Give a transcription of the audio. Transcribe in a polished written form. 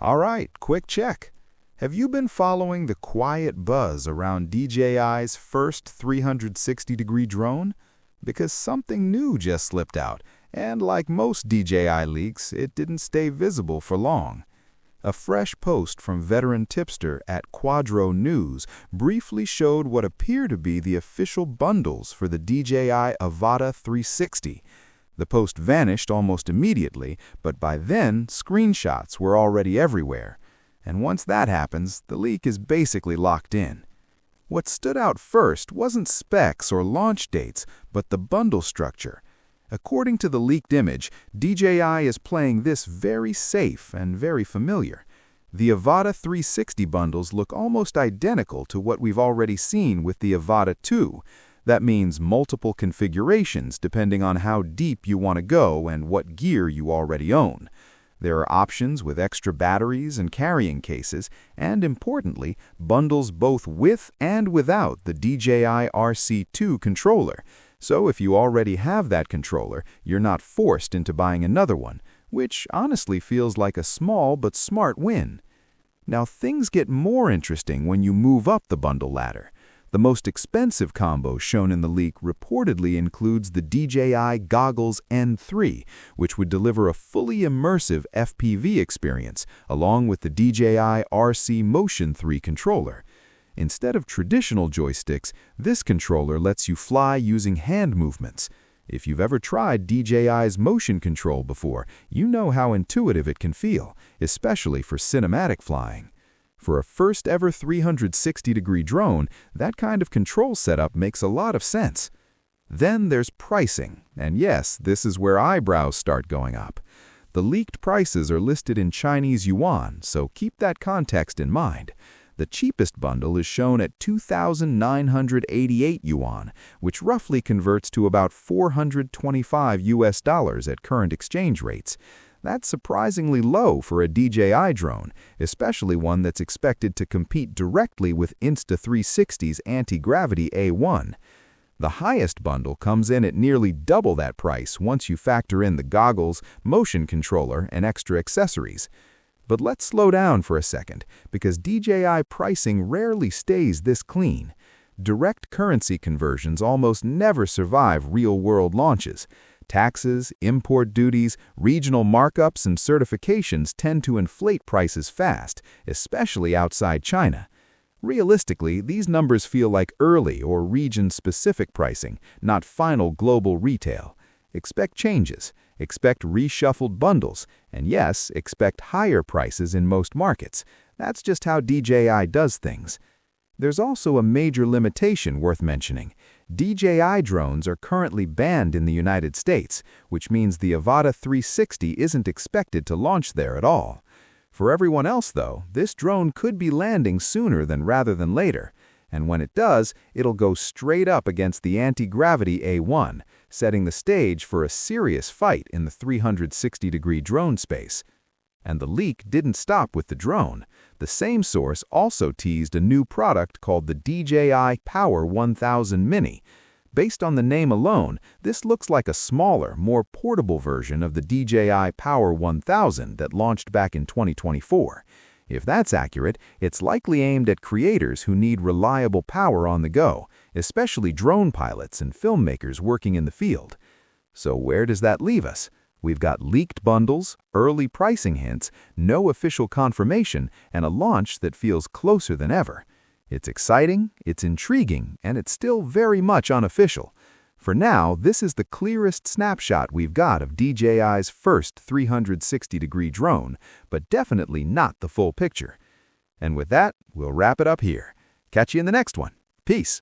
All right, quick check. Have you been following the quiet buzz around DJI's first 360-degree drone? Because something new just slipped out, and like most DJI leaks, it didn't stay visible for long. A fresh post from veteran tipster at Quadro News briefly showed what appear to be the official bundles for the DJI Avata 360. The post vanished almost immediately, but by then, screenshots were already everywhere. And once that happens, the leak is basically locked in. What stood out first wasn't specs or launch dates, but the bundle structure. According to the leaked image, DJI is playing this very safe and very familiar. The Avata 360 bundles look almost identical to what we've already seen with the Avata 2. That means multiple configurations depending on how deep you want to go and what gear you already own. There are options with extra batteries and carrying cases, and importantly, bundles both with and without the DJI RC2 controller. So if you already have that controller, you're not forced into buying another one, which honestly feels like a small but smart win. Now things get more interesting when you move up the bundle ladder. The most expensive combo shown in the leak reportedly includes the DJI Goggles N3, which would deliver a fully immersive FPV experience, along with the DJI RC Motion 3 controller. Instead of traditional joysticks, this controller lets you fly using hand movements. If you've ever tried DJI's motion control before, you know how intuitive it can feel, especially for cinematic flying. For a first-ever 360-degree drone, that kind of control setup makes a lot of sense. Then there's pricing, and yes, this is where eyebrows start going up. The leaked prices are listed in Chinese yuan, so keep that context in mind. The cheapest bundle is shown at 2,988 yuan, which roughly converts to about $425 at current exchange rates. That's surprisingly low for a DJI drone, especially one that's expected to compete directly with Insta360's Antigravity A1. The highest bundle comes in at nearly double that price once you factor in the goggles, motion controller, and extra accessories. But let's slow down for a second, because DJI pricing rarely stays this clean. Direct currency conversions almost never survive real-world launches. Taxes, import duties, regional markups, and certifications tend to inflate prices fast, especially outside China. Realistically, these numbers feel like early or region-specific pricing, not final global retail. Expect changes, expect reshuffled bundles, and yes, expect higher prices in most markets. That's just how DJI does things. There's also a major limitation worth mentioning. DJI drones are currently banned in the United States, which means the Avata 360 isn't expected to launch there at all. For everyone else, though, this drone could be landing sooner rather than later. And when it does, it'll go straight up against the Antigravity A1, setting the stage for a serious fight in the 360-degree drone space. And the leak didn't stop with the drone. The same source also teased a new product called the DJI Power 1000 Mini. Based on the name alone, this looks like a smaller, more portable version of the DJI Power 1000 that launched back in 2024. If that's accurate, it's likely aimed at creators who need reliable power on the go, especially drone pilots and filmmakers working in the field. So where does that leave us? We've got leaked bundles, early pricing hints, no official confirmation, and a launch that feels closer than ever. It's exciting, it's intriguing, and it's still very much unofficial. For now, this is the clearest snapshot we've got of DJI's first 360-degree drone, but definitely not the full picture. And with that, we'll wrap it up here. Catch you in the next one. Peace.